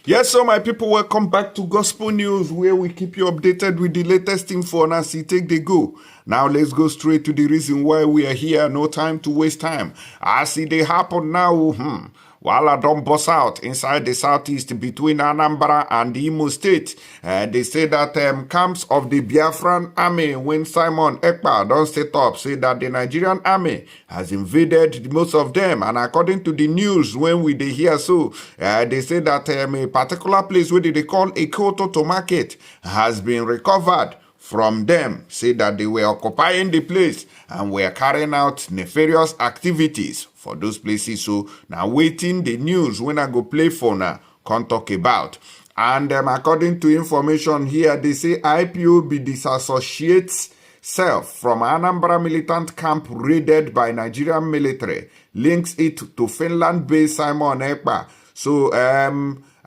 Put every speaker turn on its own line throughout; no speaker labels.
Yes, so my people, welcome back to Gospel News, where we keep you updated with the latest info and as it take the go. Now let's go straight to the reason why we are here. No time to waste time. I see they happen now. While I don't bust out inside the southeast between Anambra and Imo State, they say that camps of the Biafran army, when Simon Ekpa don't set up, say that the Nigerian army has invaded most of them. And according to the news, when we they hear so, they say that a particular place where they call Ekeututu market has been recovered from them, say that they were occupying the place and were carrying out nefarious activities for those places. So now waiting the news when I go play for now, can't talk about. And according to information here, they say IPOB disassociates self from Anambra militant camp raided by Nigerian military, links it to Finland-based Simon Ekpa. So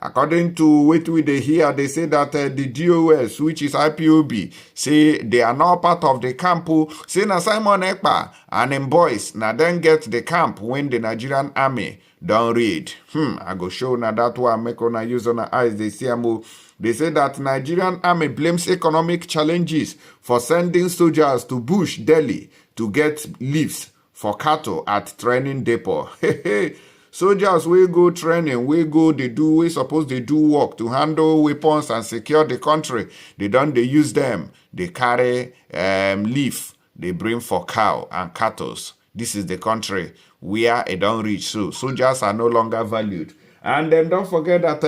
according to what we hear, they say that the DOS, which is IPOB, say they are now part of the camp. Say na Simon Ekpa and them boys now then get the camp when the Nigerian army don't raid. I go show now that one make on use on the eyes. They see They say that Nigerian army blames economic challenges for sending soldiers to Bush, Delhi to get leaves for cattle at training depot. Soldiers will go training, we suppose they do work to handle weapons and secure the country. They use them. They carry leaf, they bring for cow and cattle. This is the country where it don't reach. So soldiers are no longer valued. And then don't forget that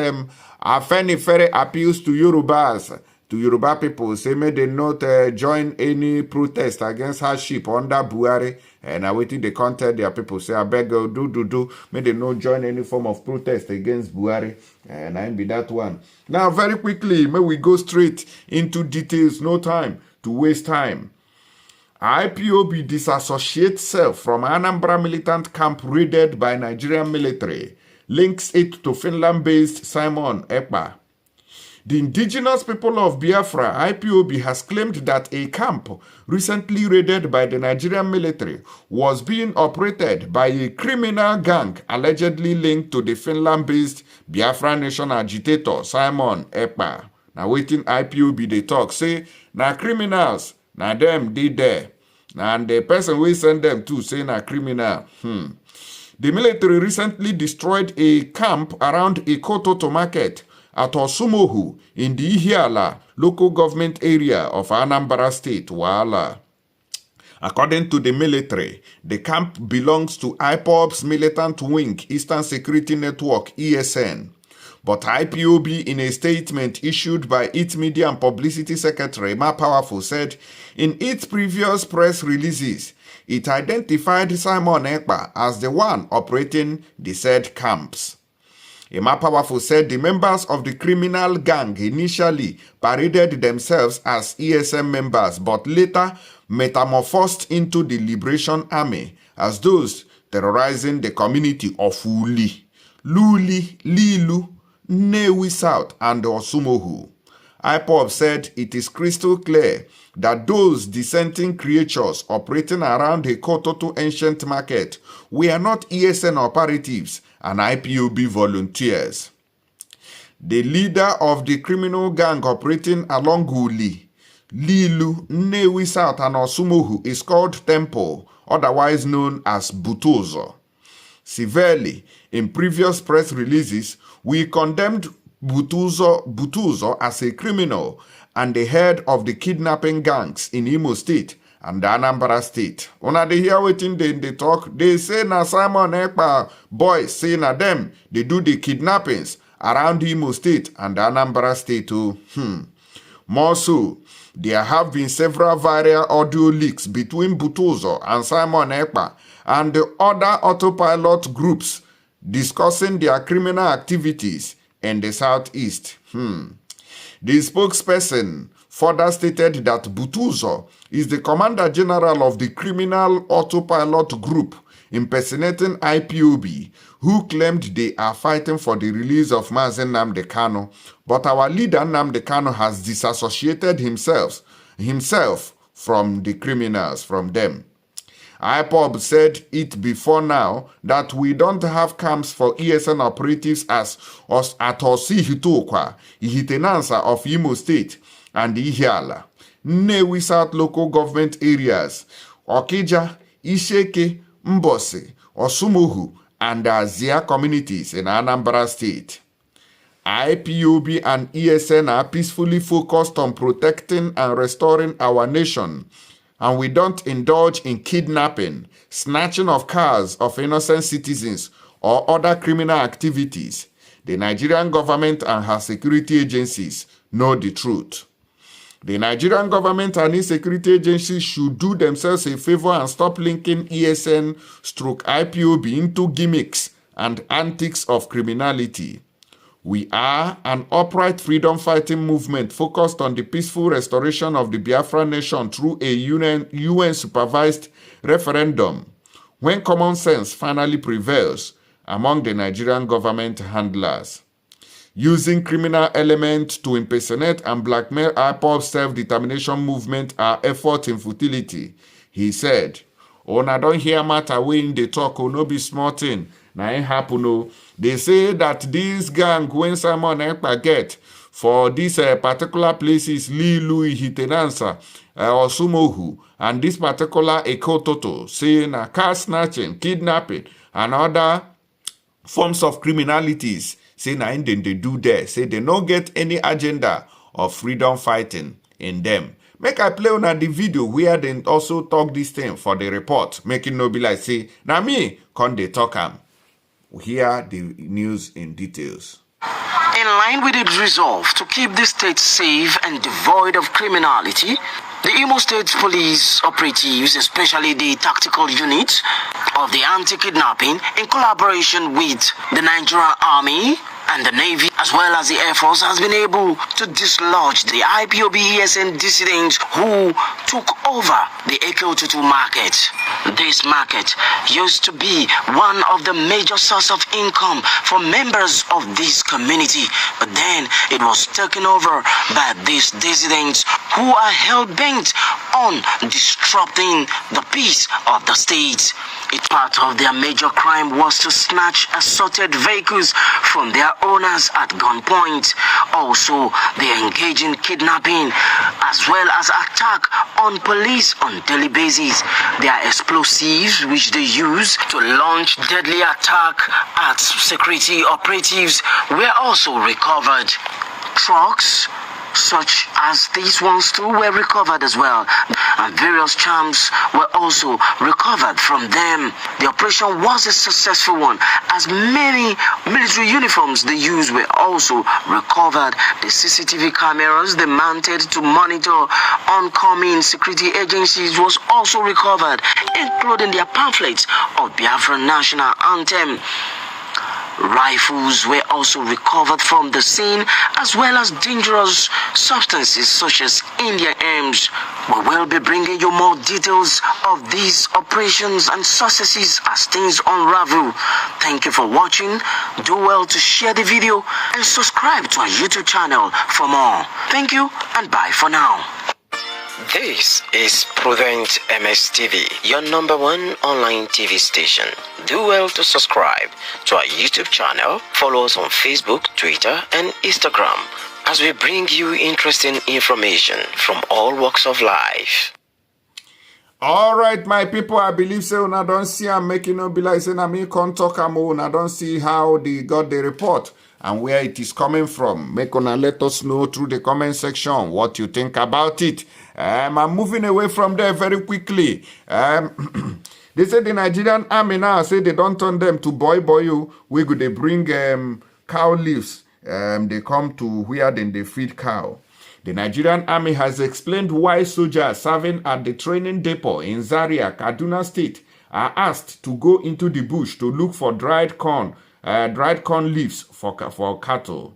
Afenifere appeals to Yorubas, to Yoruba people, say may they not join any protest against hardship under Buhari. And I waiting they contact their people, say, I beg do. May they not join any form of protest against Buhari. And I be that one. Now, very quickly, may we go straight into details. No time to waste time. IPOB disassociates self from Anambra militant camp raided by Nigerian military. Links it to Finland-based Simon Ekpa. The indigenous people of Biafra, IPOB, has claimed that a camp recently raided by the Nigerian military was being operated by a criminal gang allegedly linked to the Finland-based Biafra Nation agitator Simon Ekpa. Now waiting IPOB they talk, say, na criminals, na them did there. And the person we send them to say na criminal. The military recently destroyed a camp around Ekeututu market at Osumohu in the Ihiala local government area of Anambra State, Wahala. According to the military, the camp belongs to IPOB's militant wing, Eastern Security Network, ESN. But IPOB, in a statement issued by its Media and Publicity Secretary, Ma Powerful, said in its previous press releases, it identified Simon Ekpa as the one operating the said camps. Emma Powerful said the members of the criminal gang initially paraded themselves as ESM members but later metamorphosed into the Liberation Army as those terrorizing the community of Uli, Luli, Lilu, Newi South and Osumohu. IPOB said it is crystal clear that those dissenting creatures operating around the Ekeututu ancient market were not ESN operatives and IPOB volunteers. The leader of the criminal gang operating along Uli, Lilu, Newi South and Osumohu is called Temple, otherwise known as Butozo. Severely, in previous press releases, we condemned Butozo as a criminal and the head of the kidnapping gangs in Imo State and Anambra State. Una they hear wetin they talk, they say na Simon Ekpa boys say na them they do the kidnappings around Imo State and Anambra State too. More so, there have been several viral audio leaks between Butozo and Simon Ekpa and the other autopilot groups discussing their criminal activities in the southeast. The spokesperson further stated that Butozo is the commander general of the criminal autopilot group impersonating IPOB, who claimed they are fighting for the release of Mazen Nnamdi Kanu, but our leader Nnamdi Kanu has disassociated himself from the criminals, from them. IPOB said it before now that we don't have camps for ESN operatives as at Osi Hitokwa, Ihitenansa of Imo State, and Ihiala, Nnewi South local government areas, Okija, Isheke, Mbosi, Osumuhu, and Azia communities in Anambra State. IPOB and ESN are peacefully focused on protecting and restoring our nation, and we don't indulge in kidnapping, snatching of cars of innocent citizens, or other criminal activities. The Nigerian government and her security agencies know the truth. The Nigerian government and its security agencies should do themselves a favor and stop linking ESN/IPOB into gimmicks and antics of criminality. We are an upright freedom-fighting movement focused on the peaceful restoration of the Biafra nation through a UN-supervised referendum, when common sense finally prevails among the Nigerian government handlers. Using criminal elements to impersonate and blackmail IPOB's self-determination movement are effort in futility, he said. Una don't hear matter when they talk, no be small thing. Na it happen, no. They say that this gang, when Simon Ekpa get for these particular places, Lilu, Hitenansa, Osumohu, and this particular Ekeututu, saying car snatching, kidnapping, and other forms of criminalities, say na they do there. Say they don't get any agenda of freedom fighting in them. Make I play on the video where they also talk this thing for the report, making no be like say, na me, can they talk am. Hear the news in details.
In line with its resolve to keep the state safe and devoid of criminality, the Imo State Police operatives, especially the tactical units of the anti-kidnapping, in collaboration with the Nigerian Army and the Navy, as well as the Air Force, has been able to dislodge the IPOB ESN dissidents who took over the Ekeututu market. This market used to be one of the major sources of income for members of this community, but then it was taken over by these dissidents who are hell-bent on disrupting the peace of the state. It's part of their major crime was to snatch assorted vehicles from their owners at gunpoint. Also, they engage in kidnapping as well as attack on police on daily basis. There are explosives which they use to launch deadly attack at security operatives were also recovered. Trucks such as these ones too were recovered as well, and various charms were also recovered from them. The operation was a successful one, as many military uniforms they used were also recovered. The CCTV cameras they mounted to monitor oncoming security agencies was also recovered, including their pamphlets of Biafra national anthem. Rifles were also recovered from the scene, as well as dangerous substances such as Nig Aármy. We will be bringing you more details of these operations and successes as things unravel. Thank you for watching. Do well to share the video and subscribe to our YouTube channel for more. Thank you and bye for now. This is Prudent MS TV, your #1 online TV station. Do well to subscribe to our YouTube channel, follow us on Facebook, Twitter, and Instagram as we bring you interesting information from all walks of life.
All right, my people, I believe so. I don't see I'm making no be like saying I mean can't talk am. I don't see how they got the report and where it is coming from. Make una let us know through the comment section what you think about it. I'm moving away from there very quickly. They say the Nigerian Army now say they don't turn them to boy. We go they bring cow leaves. They come to where then they feed cow. The Nigerian Army has explained why soldiers serving at the training depot in Zaria, Kaduna State, are asked to go into the bush to look for dried corn leaves for cattle.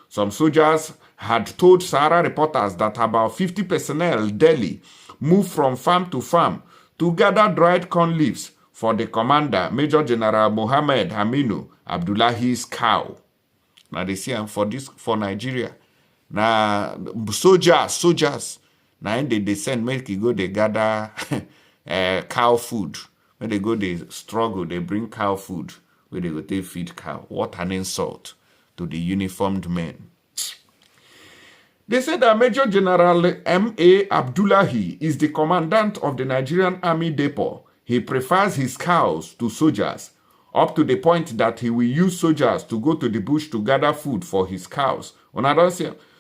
Some soldiers had told Sahara reporters that about 50 personnel daily moved from farm to farm to gather dried corn leaves for the commander, Major General Mohammed Aminu Abdullahi's cow. Now they see for Nigeria. Now soldiers. Now they send make you go they gather cow food When they go, they struggle, they bring cow food, where they go, they feed cow. What an insult to the uniformed men. They said that Major General M.A. Abdullahi is the commandant of the Nigerian Army Depot. He prefers his cows to soldiers, up to the point that he will use soldiers to go to the bush to gather food for his cows.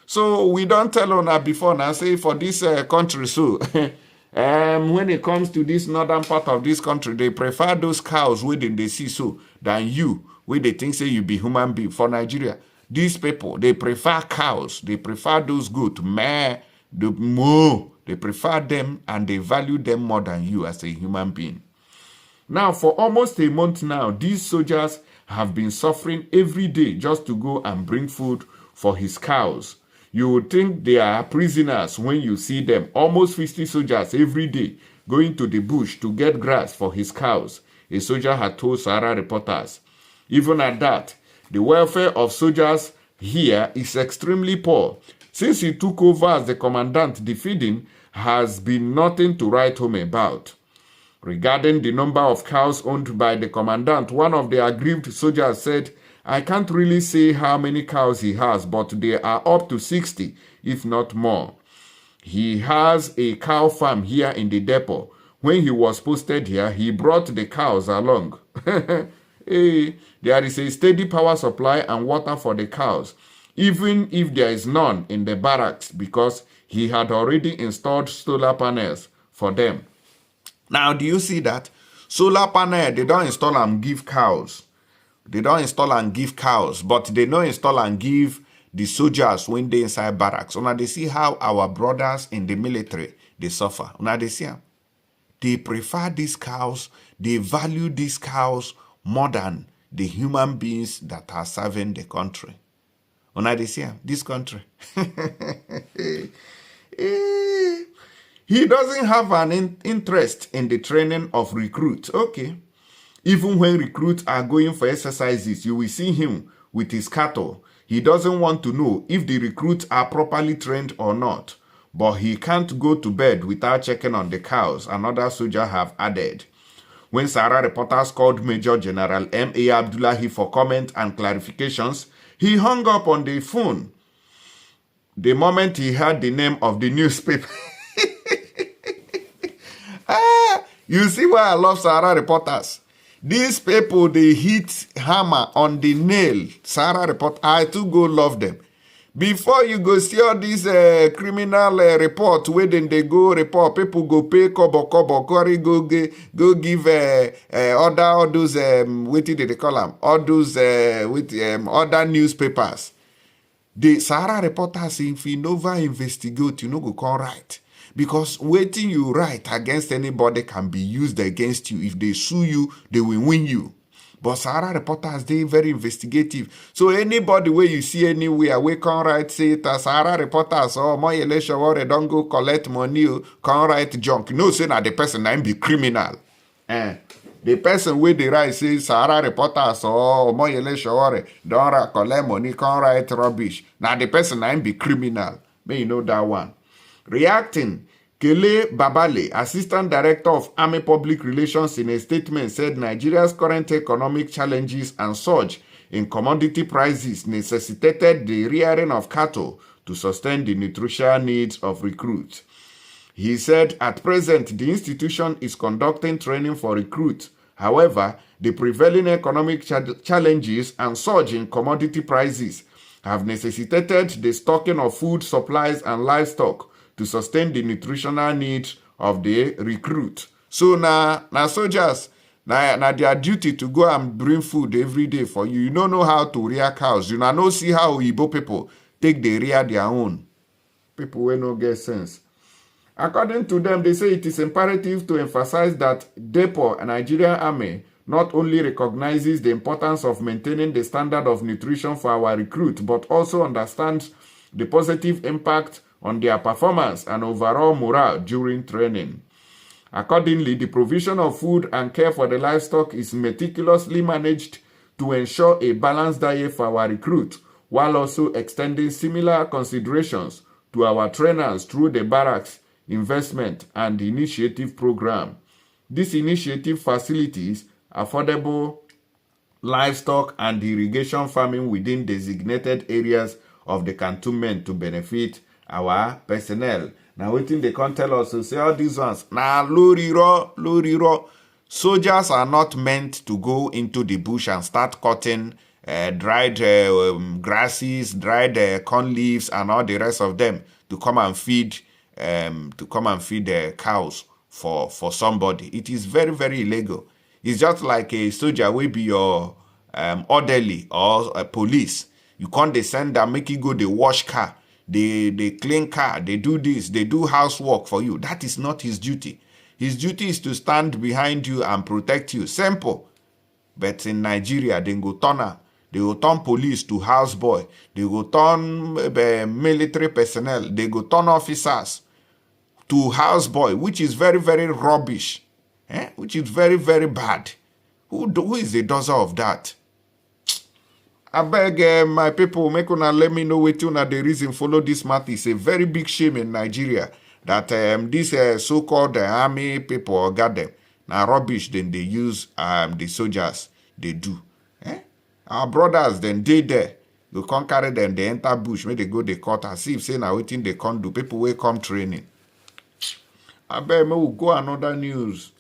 So we don't tell Una before now, say for this country, so when it comes to this northern part of this country, they prefer those cows within the sea so than you, where they think say you be human being. For Nigeria, these people, they prefer cows. They prefer those goats, the moo. They prefer them and they value them more than you as a human being. Now, for almost a month now, these soldiers have been suffering every day just to go and bring food for his cows. You would think they are prisoners when you see them. Almost 50 soldiers every day going to the bush to get grass for his cows, a soldier had told Sahara reporters. Even at that, the welfare of soldiers here is extremely poor. Since he took over as the commandant, the feeding has been nothing to write home about. Regarding the number of cows owned by the commandant, one of the aggrieved soldiers said, "I can't really say how many cows he has, but they are up to 60, if not more. He has a cow farm here in the depot. When he was posted here, he brought the cows along." Hey, there is a steady power supply and water for the cows, even if there is none in the barracks, because he had already installed solar panels for them. Now, do you see that? Solar panel, they don't install and give cows. They don't install and give cows, but they don't install and give the soldiers when they inside barracks. Now they see how our brothers in the military, they suffer. Now they see them. They prefer these cows. They value these cows more than the human beings that are serving the country. Now they see them, this country. He doesn't have an interest in the training of recruits. Okay. Even when recruits are going for exercises, you will see him with his cattle. He doesn't want to know if the recruits are properly trained or not. But he can't go to bed without checking on the cows, another soldier have added. When Sahara reporters called Major General M.A. Abdullahi for comment and clarifications, he hung up on the phone the moment he heard the name of the newspaper. You see why I love Sahara reporters. These people, they hit hammer on the nail. Sahara report, I too go love them. Before you go see all these criminal report, where then they go report, people go pay kobo, go give order all those, what did they call them? All those, other newspapers. The Sahara reporters, if you never investigate, you know, go call right. Because waiting you write against anybody can be used against you. If they sue you, they will win you. But Sahara reporters, they very investigative. So anybody where you see anywhere, we can write, say it as Sahara reporters, or my election, or they don't go collect money, can write junk. You know, say that the person might be criminal. The person where they write, say Sahara reporters, or my election, or don't collect money, can write rubbish. Now the person might be criminal. May you know that one. Reacting, Kele Babale, Assistant Director of Army Public Relations, in a statement said Nigeria's current economic challenges and surge in commodity prices necessitated the rearing of cattle to sustain the nutritional needs of recruits. He said at present the institution is conducting training for recruits. However, the prevailing economic challenges and surge in commodity prices have necessitated the stocking of food supplies and livestock to sustain the nutritional needs of the recruit. So now soldiers, now their duty to go and bring food every day for you. You don't know how to rear cows. You don't see how Igbo people take the rear their own. People will not get sense. According to them, they say it is imperative to emphasize that Depot and Nigerian Army not only recognizes the importance of maintaining the standard of nutrition for our recruits, but also understands the positive impact on their performance and overall morale during training. Accordingly, the provision of food and care for the livestock is meticulously managed to ensure a balanced diet for our recruits, while also extending similar considerations to our trainers through the barracks investment and initiative program. This initiative facilitates affordable livestock and irrigation farming within designated areas of the cantonment to benefit our personnel. Now, waiting they can't tell us to say all these ones. Now, loriro. Soldiers are not meant to go into the bush and start cutting dried grasses, dried corn leaves, and all the rest of them to come and feed cows for somebody. It is very, very illegal. It's just like a soldier will be your orderly or a police. You can't send them, make you go, they wash car, they clean car, they do this, they do housework for you. That is not his duty. His duty is to stand behind you and protect you. Simple. But in Nigeria, they go turn they go turn police to houseboy. They go turn military personnel. They go turn officers to houseboy, which is very, very rubbish. Which is very, very bad. Who is the dozer of that? I beg my people, make una let me know what una the reason follow this matter. It's a very big shame in Nigeria that this so-called army people got them. Now rubbish, then they use the soldiers, they do. Our brothers, then they there. You can't carry them, they enter bush, make they go the court and see if say now waiting they can't do. People will come training. I beg me will go another news.